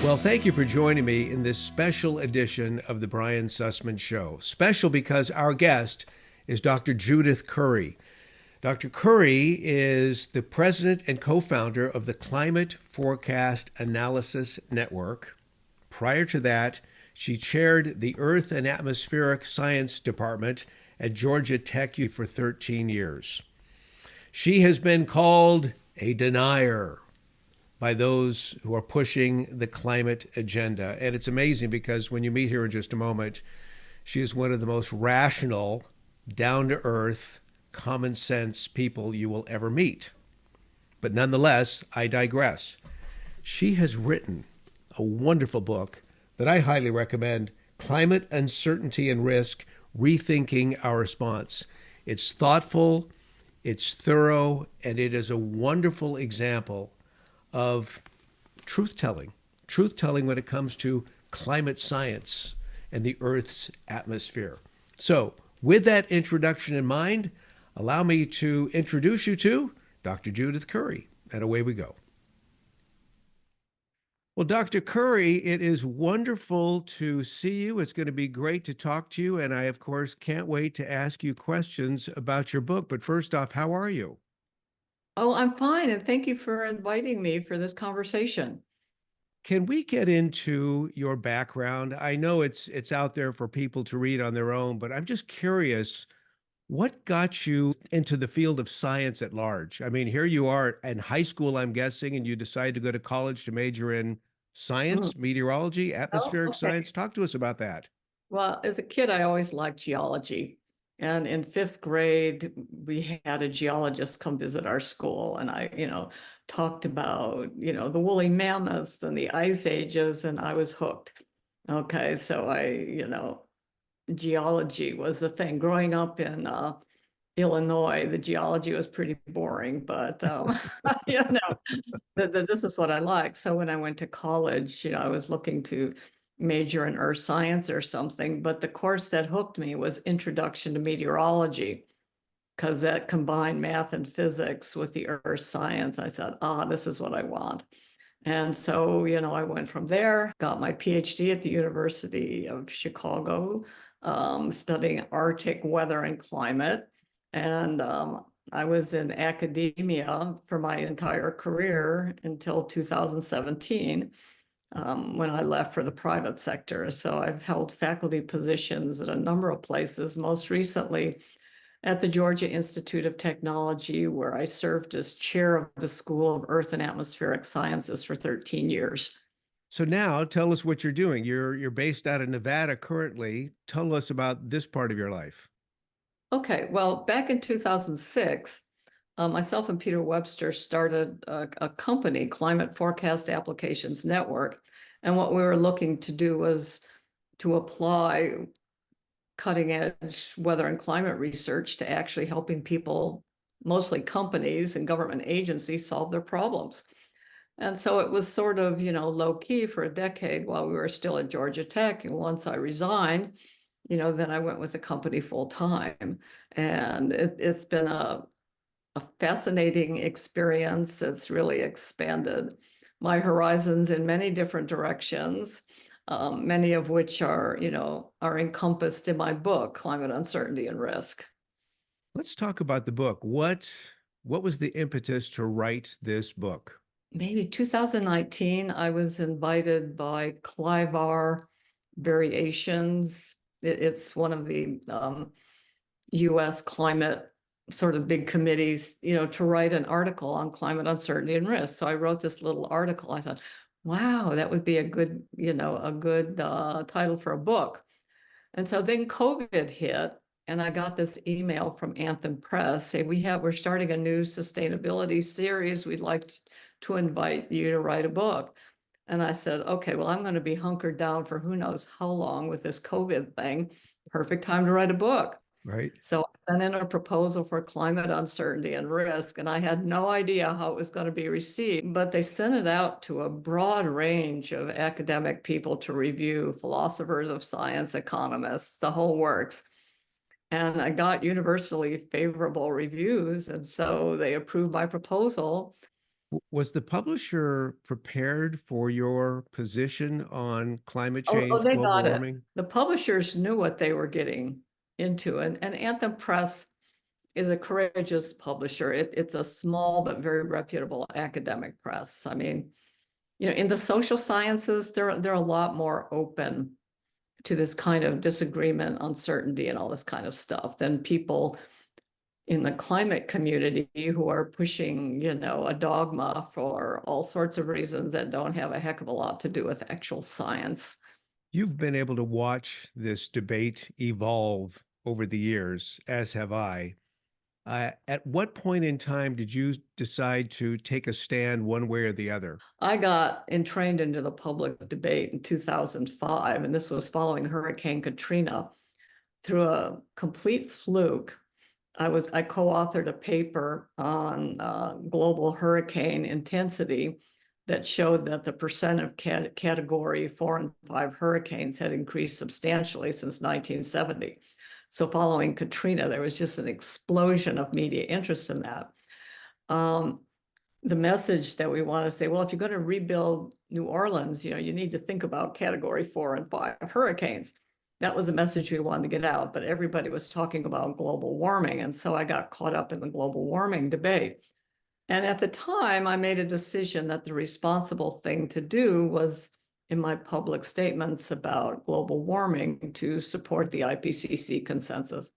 Well, thank you for joining me in this special edition of the Brian Sussman Show. Special because our guest is Dr. Judith Curry. Dr. Curry is the president and co-founder of the Climate Forecast Analysis Network. Prior to that, she chaired the Earth and Atmospheric Science Department at Georgia Tech for 13 years. She has been called a denier by those who are pushing the climate agenda. And it's amazing because when you meet her in just a moment, she is one of the most rational, down-to-earth, common sense people you will ever meet. But nonetheless, I digress. She has written a wonderful book that I highly recommend, Climate Uncertainty and Risk, Rethinking Our Response. It's thoughtful, it's thorough, and it is a wonderful example of truth-telling when it comes to climate science and the Earth's atmosphere. So, with that introduction in mind, allow me to introduce you to Dr. Judith Curry, and away we go. Well, Dr. Curry, it is wonderful to see you. It's going to be great to talk to you, and I, of course, can't wait to ask you questions about your book. But first off, how are you? Oh, I'm fine, and thank you for inviting me for this conversation. Can we get into your background? I know it's out there for people to read on their own, but I'm just curious, what got you into the field of science at large? I mean, here you are in high school, I'm guessing, and you decide to go to college to major in Mm. science, meteorology, Oh, atmospheric okay. science. Talk to us about that. Well, as a kid, I always liked geology. And in fifth grade, we had a geologist come visit our school, and I talked about, the woolly mammoths and the ice ages, and I was hooked. Okay, so geology was the thing. Growing up in Illinois, the geology was pretty boring, but this is what I like. So when I went to college, I was looking to major in earth science or something, but the course that hooked me was Introduction to Meteorology, because that combined math and physics with the earth science. I said, this is what I want. And so, I went from there, got my PhD at the University of Chicago, studying Arctic weather and climate. And I was in academia for my entire career until 2017, when I left for the private sector. So I've held faculty positions at a number of places, most recently at the Georgia Institute of Technology, where I served as chair of the School of Earth and Atmospheric Sciences for 13 years. So now tell us what you're doing. You're based out of Nevada currently. Tell us about this part of your life. Okay, well, back in 2006, myself and Peter Webster started a company, Climate Forecast Applications Network. And what we were looking to do was to apply cutting edge weather and climate research to actually helping people, mostly companies and government agencies, solve their problems. And so it was sort of, low key for a decade while we were still at Georgia Tech. And once I resigned, then I went with the company full time. And it's been a fascinating experience. It's really expanded my horizons in many different directions, many of which are encompassed in my book, Climate Uncertainty and Risk. Let's talk about the book. What was the impetus to write this book? Maybe 2019, I was invited by Clivar Variations. It's one of the US climate sort of big committees, to write an article on climate uncertainty and risk. So I wrote this little article. I thought, wow, that would be a good title for a book. And so then COVID hit, and I got this email from Anthem Press saying, we're starting a new sustainability series. We'd like to invite you to write a book. And I said, okay, well, I'm going to be hunkered down for who knows how long with this COVID thing. Perfect time to write a book. Right. So I sent in a proposal for climate uncertainty and risk, and I had no idea how it was going to be received, but they sent it out to a broad range of academic people to review, philosophers of science, economists, the whole works. And I got universally favorable reviews, and so they approved my proposal. Was the publisher prepared for your position on climate Oh, change, they global got it. warming? The publishers knew what they were getting into, and Anthem Press is a courageous publisher. It's a small but very reputable academic press. I mean, in the social sciences, they're a lot more open to this kind of disagreement, uncertainty, and all this kind of stuff than people in the climate community who are pushing, a dogma for all sorts of reasons that don't have a heck of a lot to do with actual science. You've been able to watch this debate evolve over the years, as have I. At what point in time did you decide to take a stand one way or the other? I got entrained into the public debate in 2005, and this was following Hurricane Katrina. Through a complete fluke, I co-authored a paper on global hurricane intensity that showed that the percent of category 4 and 5 hurricanes had increased substantially since 1970. So following Katrina, there was just an explosion of media interest in that. The message that we want to say, well, if you're going to rebuild New Orleans, you need to think about category 4 and 5 hurricanes. That was a message we wanted to get out, but everybody was talking about global warming. And so I got caught up in the global warming debate. And at the time, I made a decision that the responsible thing to do was in my public statements about global warming to support the IPCC consensus.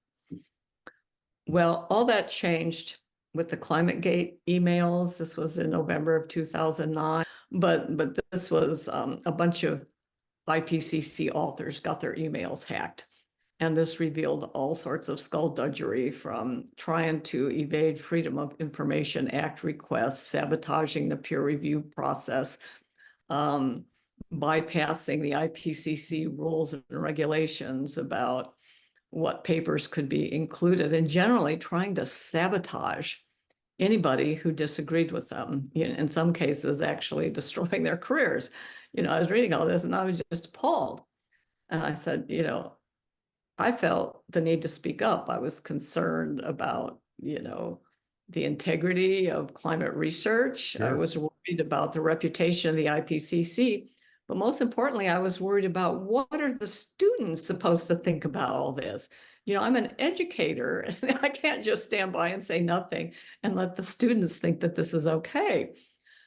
Well, all that changed with the ClimateGate emails. This was in November of 2009, but this was a bunch of IPCC authors got their emails hacked. And this revealed all sorts of skullduggery, from trying to evade Freedom of Information Act requests, sabotaging the peer review process, bypassing the IPCC rules and regulations about what papers could be included, and generally trying to sabotage anybody who disagreed with them, in some cases actually destroying their careers. I was reading all this and I was just appalled. And I said, I felt the need to speak up. I was concerned about, the integrity of climate research. I Sure. was worried about the reputation of the IPCC. But most importantly, I was worried about what are the students supposed to think about all this? I'm an educator, and I can't just stand by and say nothing and let the students think that this is okay.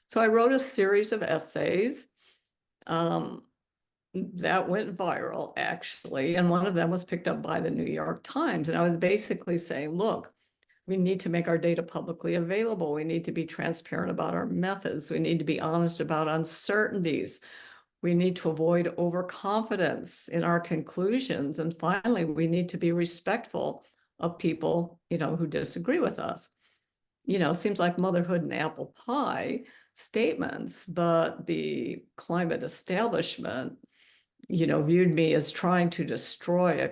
So I wrote a series of essays. That went viral, actually, and one of them was picked up by the New York Times. And I was basically saying, look, we need to make our data publicly available. We need to be transparent about our methods. We need to be honest about uncertainties. We need to avoid overconfidence in our conclusions. And finally, we need to be respectful of people, who disagree with us. Seems like motherhood and apple pie statements, but the climate establishment, viewed me as trying to destroy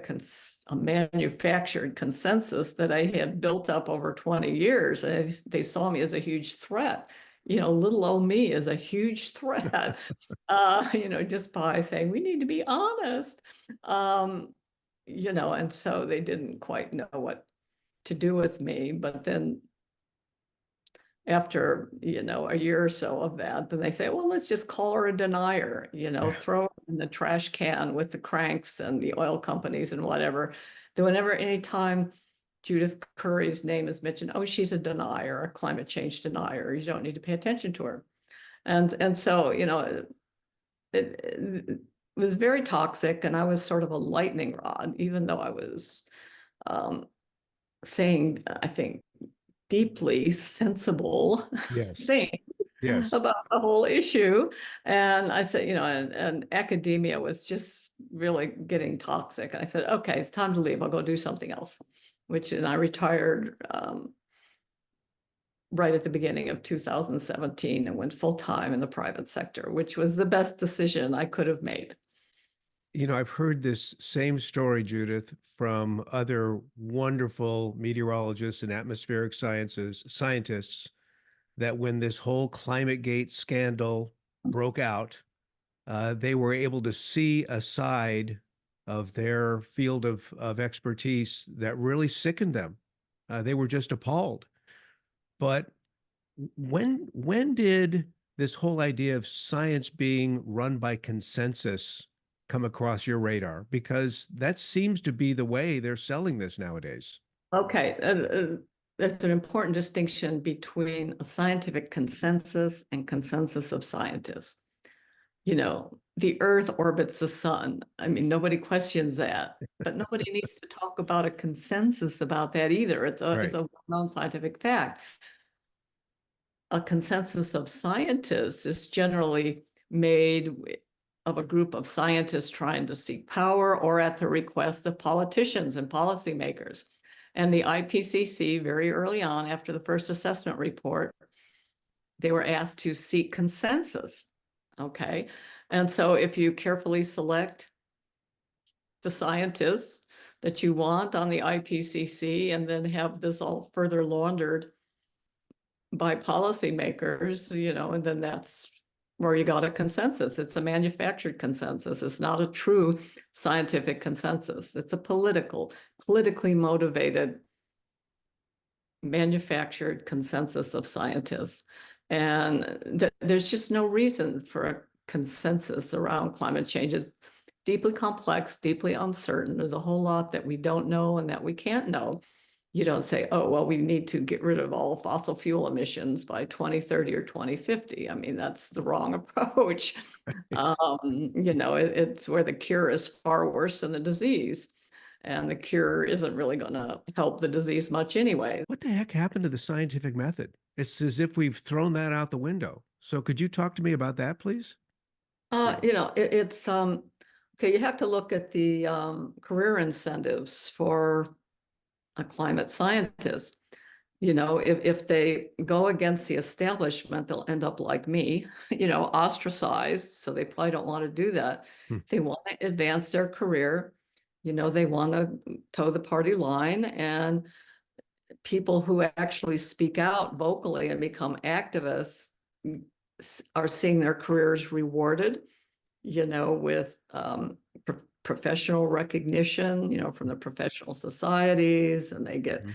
a manufactured consensus that I had built up over 20 years. And they saw me as a huge threat. Little old me is a huge threat, just by saying we need to be honest. And so they didn't quite know what to do with me. But then after, a year or so of that, then they say, well, let's just call her a denier, throw her in the trash can with the cranks and the oil companies and whatever. Then whenever, anytime Judith Curry's name is mentioned, oh, she's a denier, a climate change denier. You don't need to pay attention to her. And so, it was very toxic, and I was sort of a lightning rod, even though I was saying, I think, deeply sensible Yes. thing Yes. about the whole issue. And I said, and academia was just really getting toxic. And I said, okay, it's time to leave. I'll go do something else, and I retired right at the beginning of 2017 and went full time in the private sector, which was the best decision I could have made. I've heard this same story, Judith, from other wonderful meteorologists and atmospheric scientists, that when this whole ClimateGate scandal broke out, they were able to see a side of their field of expertise that really sickened them. They were just appalled. But when did this whole idea of science being run by consensus come across your radar? Because that seems to be the way they're selling this nowadays. Okay, there's an important distinction between a scientific consensus and consensus of scientists. The Earth orbits the sun. I mean, nobody questions that, but nobody needs to talk about a consensus about that either. It's Right. a well-known scientific fact. A consensus of scientists is generally made of a group of scientists trying to seek power or at the request of politicians and policymakers. And the IPCC, very early on after the first assessment report, they were asked to seek consensus. Okay. And so if you carefully select the scientists that you want on the IPCC and then have this all further laundered by policymakers, and then that's where you got a consensus. It's a manufactured consensus. It's not a true scientific consensus. It's a politically motivated, manufactured consensus of scientists. And there's just no reason for a consensus around climate change. It's deeply complex, deeply uncertain. There's a whole lot that we don't know and that we can't know. You don't say, oh, well, we need to get rid of all fossil fuel emissions by 2030 or 2050. I mean, that's the wrong approach. It's where the cure is far worse than the disease. And the cure isn't really going to help the disease much anyway. What the heck happened to the scientific method? It's as if we've thrown that out the window. So could you talk to me about that, please? It's okay. You have to look at the career incentives for a climate scientist. If they go against the establishment, they'll end up like me, ostracized. So they probably don't want to do that. Hmm. They want to advance their career. They want to toe the party line, and people who actually speak out vocally and become activists are seeing their careers rewarded, with professional recognition, from the professional societies, and they get Mhm.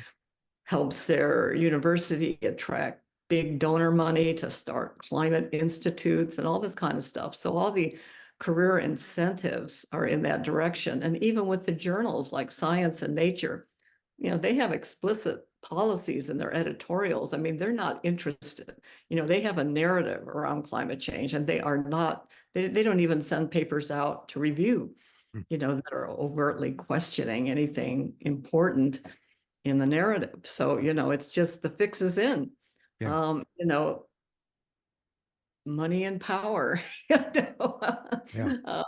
helps their university attract big donor money to start climate institutes and all this kind of stuff. So all the career incentives are in that direction. And even with the journals like Science and Nature, they have explicit policies in their editorials. I mean, they're not interested. They have a narrative around climate change, and they are not, they don't even send papers out to review, Hmm. that are overtly questioning anything important in the narrative. So, it's just the fix is in. Yeah. Um, you know, money and power, Yeah.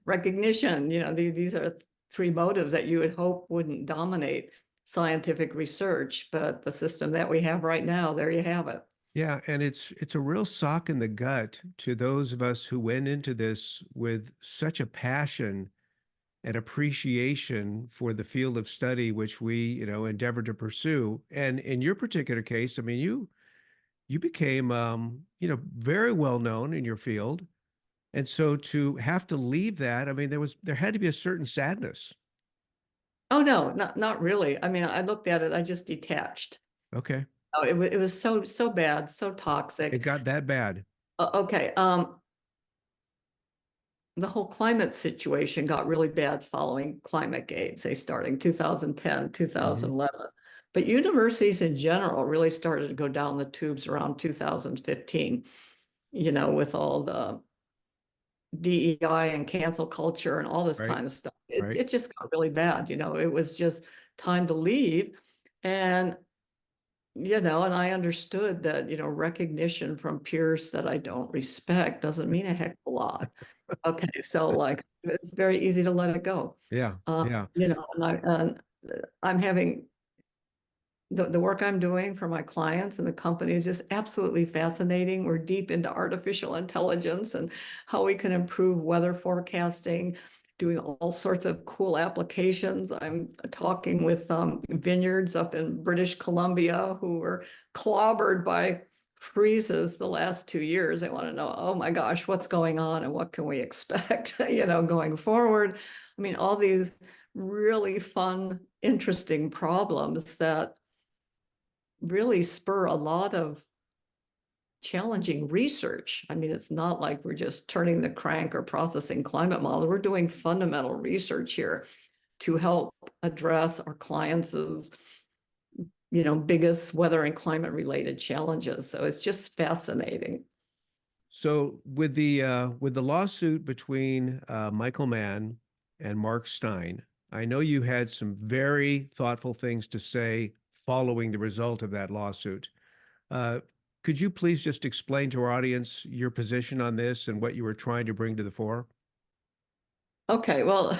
recognition, these are three motives that you would hope wouldn't dominate scientific research, but the system that we have right now, there you have it. Yeah, and it's a real sock in the gut to those of us who went into this with such a passion and appreciation for the field of study which we, endeavor to pursue. And in your particular case, I mean, you became, very well known in your field, and so to have to leave that, I mean, there had to be a certain sadness. Oh no, not really. I mean, I looked at it, I just detached. Okay, Oh, it was so bad, so it toxic. got that bad. Okay, the whole climate situation got really bad following ClimateGate, say starting 2010, Hmm. 2011. But universities in general really started to go down the tubes around 2015, with all the DEI and cancel culture and all this Right, kind of stuff. It, right. it just got really bad. It was just time to leave. And, and I understood that, recognition from peers that I don't respect doesn't mean a heck of a lot. Okay, so like it's very easy to let it go. Yeah, yeah. And I'm having the work I'm doing for my clients and the company is just absolutely fascinating. We're deep into artificial intelligence and how we can improve weather forecasting, doing all sorts of cool applications. I'm talking with vineyards up in British Columbia who were clobbered by freezes the last 2 years. They want to know, oh my gosh, what's going on and what can we expect, going forward. I mean, all these really fun, interesting problems that really spur a lot of challenging research. I mean, it's not like we're just turning the crank or processing climate models. We're doing fundamental research here to help address our clients' biggest weather and climate related challenges. So it's just fascinating. So with the lawsuit between Michael Mann and Mark Stein, I know you had some very thoughtful things to say following the result of that lawsuit. Uh, could you please just explain to our audience your position on this and what you were trying to bring to the fore? Okay, well,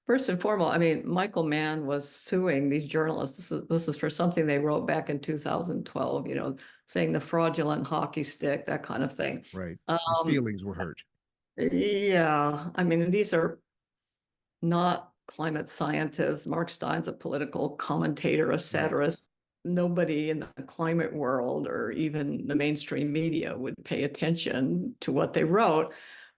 first and foremost, I mean, Michael Mann was suing these journalists. This is for something they wrote back in 2012, saying the fraudulent hockey stick, that kind of thing. Right. His Um, feelings were hurt. yeah, I mean, these are not climate scientists. Mark Stein's a political commentator, a Right. satirist. Nobody in the climate world or even the mainstream media would pay attention to what they wrote.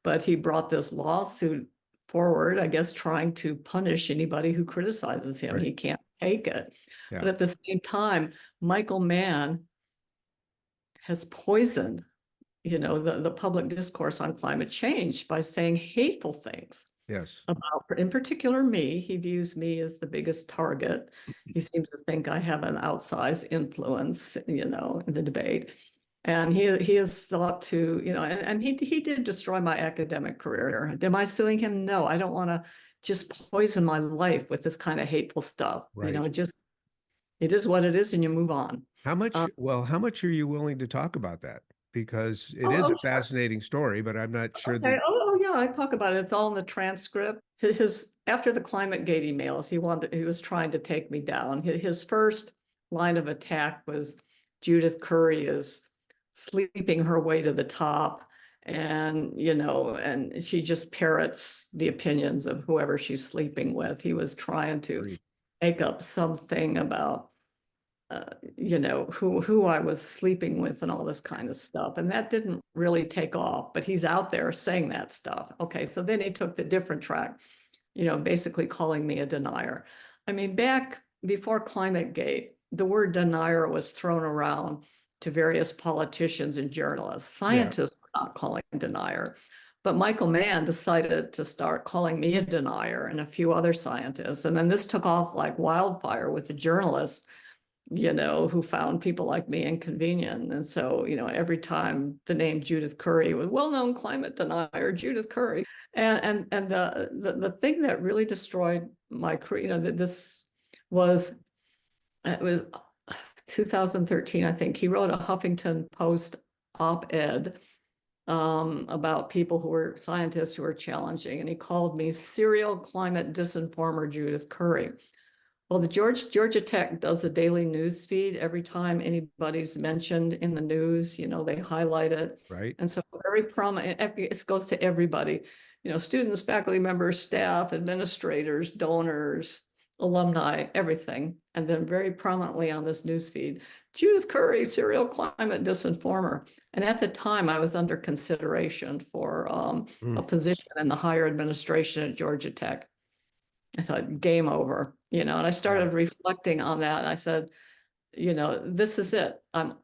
But he brought this lawsuit forward, I guess, trying to punish anybody who criticizes him. Right. He can't take it. Yeah. But at the same time, Michael Mann has poisoned, the public discourse on climate change by saying hateful things Yes. about, in particular, me. He views me as the biggest target. He seems to think I have an outsized influence, in the debate. And he has thought to, and he did destroy my academic career. Am I suing him? No, I don't want to just poison my life with this kind of hateful stuff. Right. It is what it is, and you move on. How much are you willing to talk about that? Because it is Oh, a fascinating story, but I'm not sure that. okay. Oh, yeah, I talk about it. It's all in the transcript. His after the climate gate emails, he was trying to take me down. His first line of attack was Judith Curry is sleeping her way to the top, and she just parrots the opinions of whoever she's sleeping with. He was trying to Agreed. make up something about who I was sleeping with and all this kind of stuff. And that didn't really take off, but he's out there saying that stuff. Okay, so then he took the different track, basically calling me a denier. I mean, back before ClimateGate, the word denier was thrown around to various politicians and journalists. Yeah. Scientists were not calling denier. But Michael Mann decided to start calling me a denier and a few other scientists. And then this took off like wildfire with the journalists, who found people like me inconvenient. And so, every time the name Judith Curry was well-known climate denier, Judith Curry. And the thing that really destroyed my career, this was, it was 2013, I think. He wrote a Huffington Post op-ed about people who were scientists who were challenging. And he called me serial climate disinformer Judith Curry. Well, the Georgia Tech does a daily news feed. Every time anybody's mentioned in the news, they highlight it. Right. And so very prominent, it goes to everybody, students, faculty members, staff, administrators, donors, alumni, everything. And then very prominently on this news feed, Judith Curry, serial climate disinformer. And at the time, I was under consideration for a Mm. position in the higher administration at Georgia Tech. I thought, game over, and I Yeah. started reflecting on that. I said, this is it. I've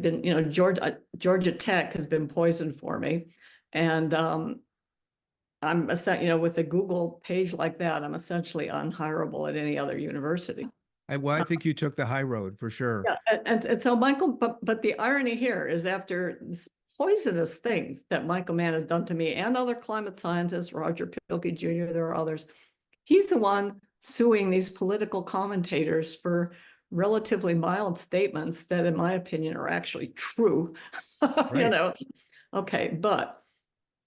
been, Georgia Tech has been poisoned for me. And I'm, with a Google page like that, I'm essentially unhireable at any other university. I think you took the high road for sure. Yeah, and so Michael, but the irony here is after poisonous things that Michael Mann has done to me and other climate scientists, Roger Pielke Jr., there are others, he's the one suing these political commentators for relatively mild statements that, in my opinion, are actually true. Right. Okay, but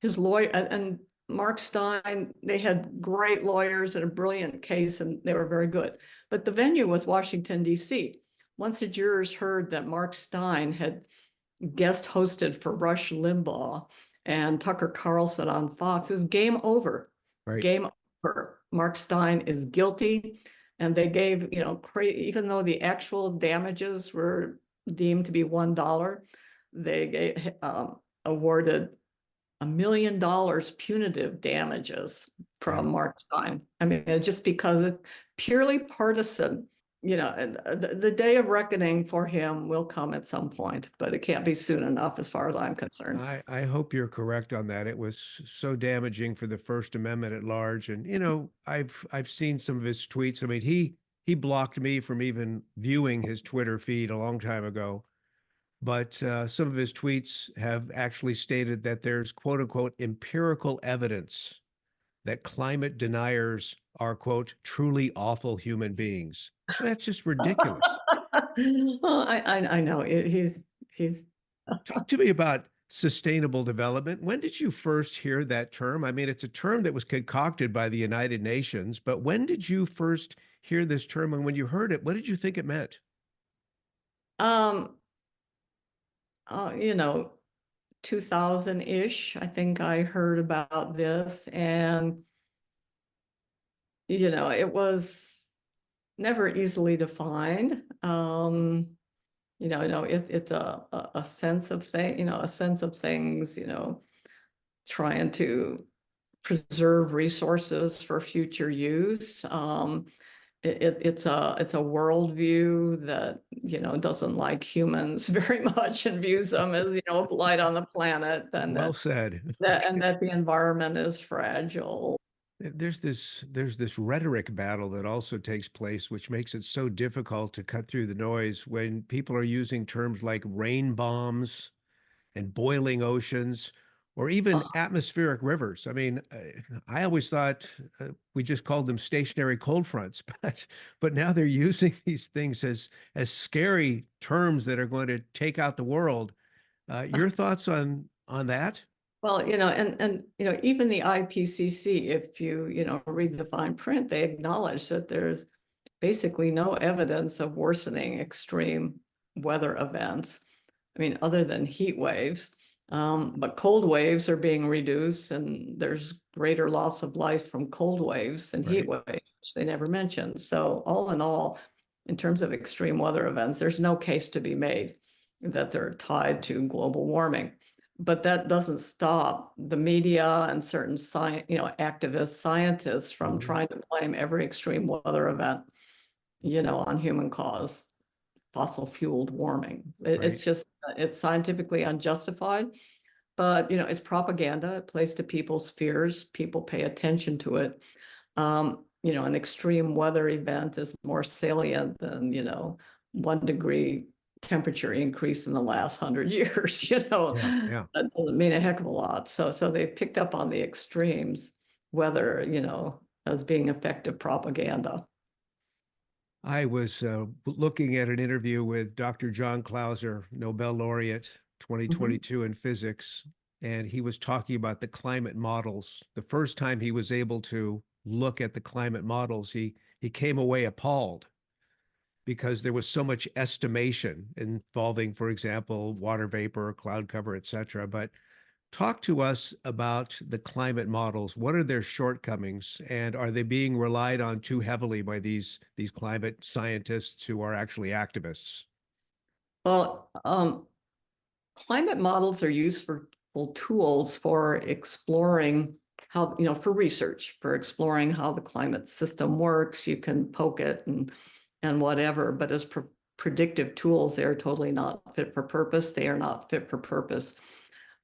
his lawyer and Mark Stein, they had great lawyers and a brilliant case, and they were very good. But the venue was Washington, D.C. Once the jurors heard that Mark Stein had guest hosted for Rush Limbaugh and Tucker Carlson on Fox, it was game over. Right. Game over. Mark Stein is guilty. And they gave, even though the actual damages were deemed to be $1, they awarded $1 million punitive damages from Wow. Mark Stein. I mean, just because it's purely partisan and the day of reckoning for him will come at some point, but it can't be soon enough as far as I'm concerned. I hope you're correct on that. It was so damaging for the First Amendment at large. And I've seen some of his tweets. I mean, he blocked me from even viewing his Twitter feed a long time ago. But some of his tweets have actually stated that there's quote unquote empirical evidence that climate deniers are quote truly awful human beings. That's just ridiculous. Well, I know he's Talk to me about sustainable development. When did you first hear that term? I mean, it's a term that was concocted by the United Nations, but when did you first hear this term? And when you heard it, what did you think it meant? um 2000-ish, I think I heard about this, and it was never easily defined. It's a sense of a sense of things, trying to preserve resources for future use. It's a worldview that doesn't like humans very much and views them as a blight on the planet, and Well said. that the environment is fragile. There's this rhetoric battle that also takes place, which makes it so difficult to cut through the noise when people are using terms like rain bombs and boiling oceans, or even atmospheric rivers. I mean, I always thought we just called them stationary cold fronts, but now they're using these things as scary terms that are going to take out the world. Your thoughts on that? Well, even the IPCC, if you read the fine print, they acknowledge that there's basically no evidence of worsening extreme weather events. I mean, other than heat waves, but cold waves are being reduced, and there's greater loss of life from cold waves than heat Right. waves, which they never mentioned. So all in all, in terms of extreme weather events, there's no case to be made that they're tied to global warming. But that doesn't stop the media and certain activist scientists from Mhm. trying to blame every extreme weather event, on human cause, fossil fueled warming. It's Right. just, it's scientifically unjustified, but it's propaganda. It plays to people's fears. People pay attention to it. An extreme weather event is more salient than 1 degree temperature increase in the last 100 years. Yeah. Yeah. That doesn't mean a heck of a lot. So they've picked up on the extremes, whether as being effective propaganda. I was looking at an interview with Dr. John Clauser, Nobel laureate Mhm. 2022 in physics, and he was talking about the climate models. The first time he was able to look at the climate models, he came away appalled because there was so much estimation involving, for example, water vapor, cloud cover, et cetera. But talk to us about the climate models. What are their shortcomings, and are they being relied on too heavily by these climate scientists who are actually activists? Well, climate models are useful tools for exploring how, for research, for exploring how the climate system works. You can poke it and whatever, but as predictive tools, they're totally not fit for purpose. They are not fit for purpose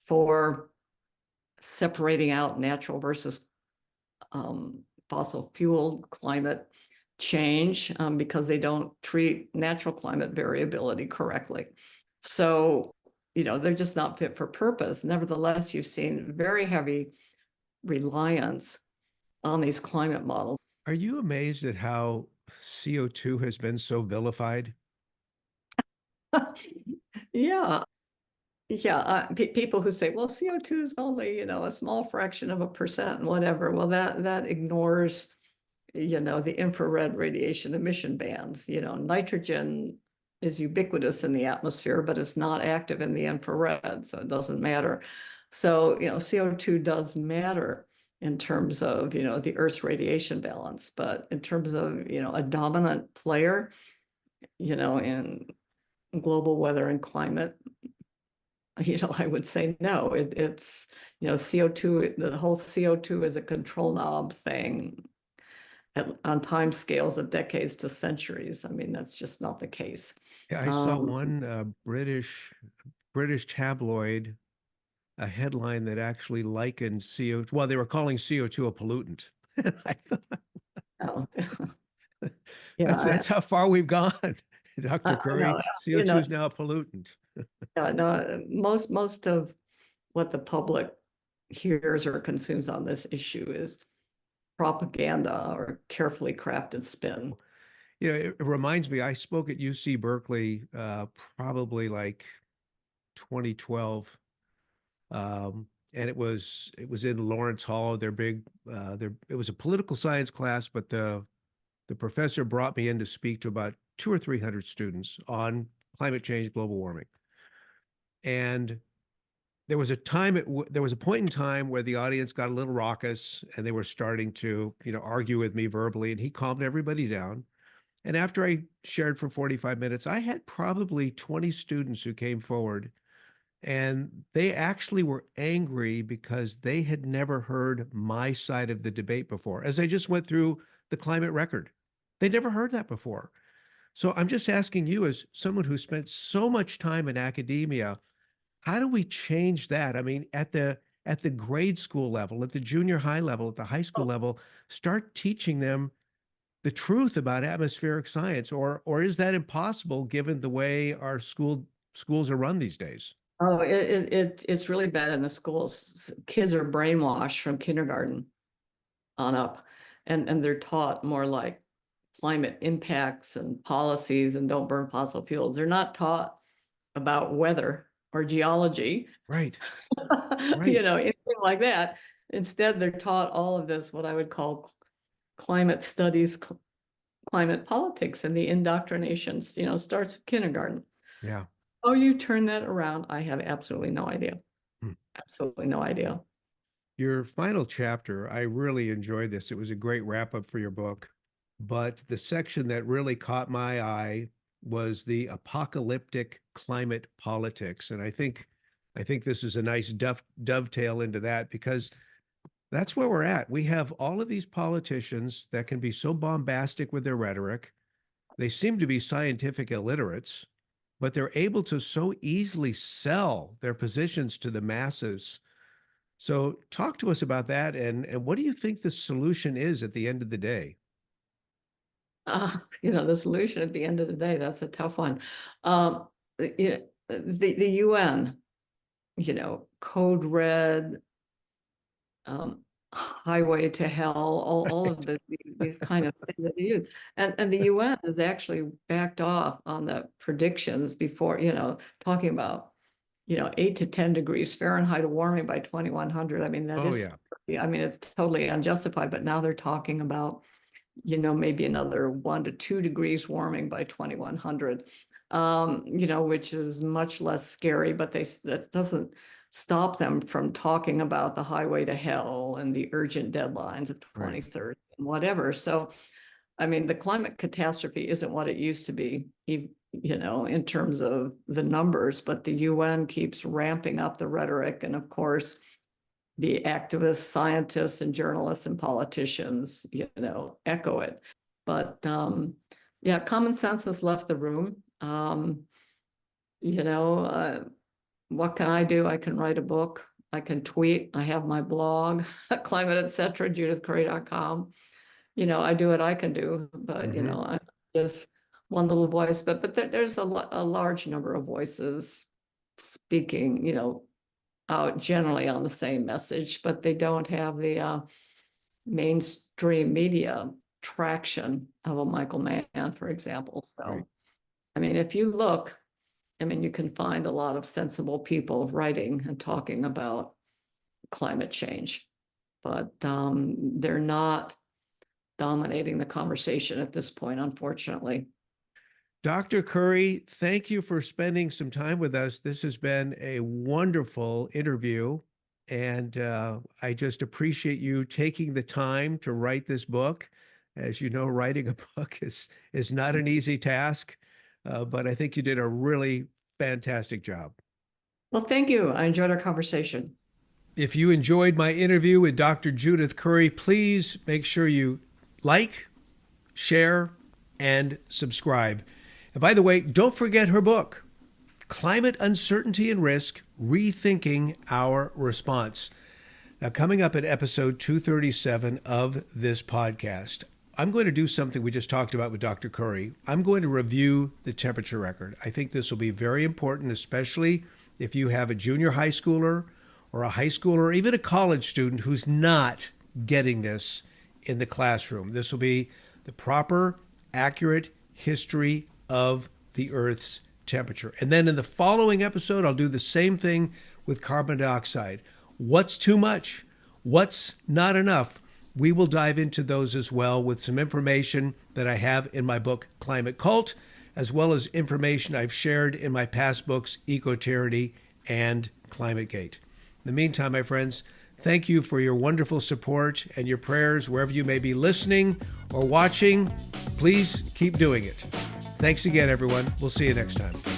for separating out natural versus fossil fuel climate change, because they don't treat natural climate variability correctly. So, they're just not fit for purpose. Nevertheless, you've seen very heavy reliance on these climate models. Are you amazed at how CO2 has been so vilified? Yeah. Yeah, people who say, well, CO2 is only, a small fraction of a percent and whatever. Well, that ignores, the infrared radiation emission bands. Nitrogen is ubiquitous in the atmosphere, but it's not active in the infrared, so it doesn't matter. So, CO2 does matter in terms of, the Earth's radiation balance, but in terms of, a dominant player, in global weather and climate, I would say no. It's, CO2, the whole CO2 is a control knob thing. on time scales of decades to centuries. I mean, that's just not the case. Yeah, I saw Um, one British tabloid, a headline that actually likened CO. Well, they were calling CO2 a pollutant. And I thought, oh, that's yeah, that's how far we've gone, Dr. I know. Curry. You CO2 know, is now a pollutant. no, most of what the public hears or consumes on this issue is propaganda or carefully crafted spin. It reminds me, I spoke at UC Berkeley probably like 2012. And it was in Lawrence Hall, their big it was a political science class, but the professor brought me in to speak to about 200 or 300 students on climate change, global warming. And there was a point in time where the audience got a little raucous and they were starting to, argue with me verbally, and he calmed everybody down. And after I shared for 45 minutes, I had probably 20 students who came forward, and they actually were angry because they had never heard my side of the debate before. As I just went through the climate record, they'd never heard that before. So I'm just asking you, as someone who spent so much time in academia, how do we change that? I mean, at the grade school level, at the junior high level, at the high school level, start teaching them the truth about atmospheric science, or is that impossible given the way our schools are run these days? Oh, it's really bad in the schools. Kids are brainwashed from kindergarten on up, and they're taught more like climate impacts and policies and don't burn fossil fuels. They're not taught about weather or geology, Right, right. anything like that. Instead, they're taught all of this, what I would call climate studies, climate politics, and the indoctrination, starts at kindergarten. Yeah. How you turn that around, I have absolutely no idea. Hmm. Absolutely no idea. Your final chapter, I really enjoyed this. It was a great wrap up for your book. But the section that really caught my eye was the apocalyptic climate politics. And I think this is a nice dovetail into that, because that's where we're at. We have all of these politicians that can be so bombastic with their rhetoric. They seem to be scientific illiterates, but they're able to so easily sell their positions to the masses. So talk to us about that, and what do you think the solution is at the end of the day? The solution at the end of the day, that's a tough one. Um, the UN, code red, highway to hell, all of these kind of things that they use. And the UN has actually backed off on the predictions before, talking about, 8 to 10 degrees Fahrenheit of warming by 2100. I mean, that Oh is, yeah, I mean, it's totally unjustified, but now they're talking about, maybe another 1 to 2 degrees warming by 2100, which is much less scary, but that doesn't stop them from talking about the highway to hell and the urgent deadlines of right. 2030 and whatever. So, I mean, the climate catastrophe isn't what it used to be, in terms of the numbers, but the UN keeps ramping up the rhetoric. And of course, the activists, scientists, and journalists and politicians, echo it. But yeah, common sense has left the room. You know, what can I do? I can write a book. I can tweet. I have my blog, climate, etc., judithcurry.com. I do what I can do, but Hmm. I'm just one little voice. But there's a large number of voices speaking, out generally on the same message, but they don't have the mainstream media traction of a Michael Mann, for example. Right. So, I mean, if you look, I mean, you can find a lot of sensible people writing and talking about climate change, but they're not dominating the conversation at this point, unfortunately. Dr. Curry, thank you for spending some time with us. This has been a wonderful interview, and I just appreciate you taking the time to write this book. As you know, writing a book is not an easy task, but I think you did a really fantastic job. Well, thank you. I enjoyed our conversation. If you enjoyed my interview with Dr. Judith Curry, please make sure you like, share, and subscribe. And by the way, don't forget her book, Climate Uncertainty and Risk, Rethinking Our Response. Now, coming up in episode 237 of this podcast, I'm going to do something we just talked about with Dr. Curry. I'm going to review the temperature record. I think this will be very important, especially if you have a junior high schooler or a high schooler or even a college student who's not getting this in the classroom. This will be the proper, accurate history of the Earth's temperature. And then in the following episode, I'll do the same thing with carbon dioxide. What's too much? What's not enough? We will dive into those as well with some information that I have in my book, Climate Cult, as well as information I've shared in my past books, Eco-Tyranny and ClimateGate. In the meantime, my friends, thank you for your wonderful support and your prayers wherever you may be listening or watching. Please keep doing it. Thanks again, everyone. We'll see you next time.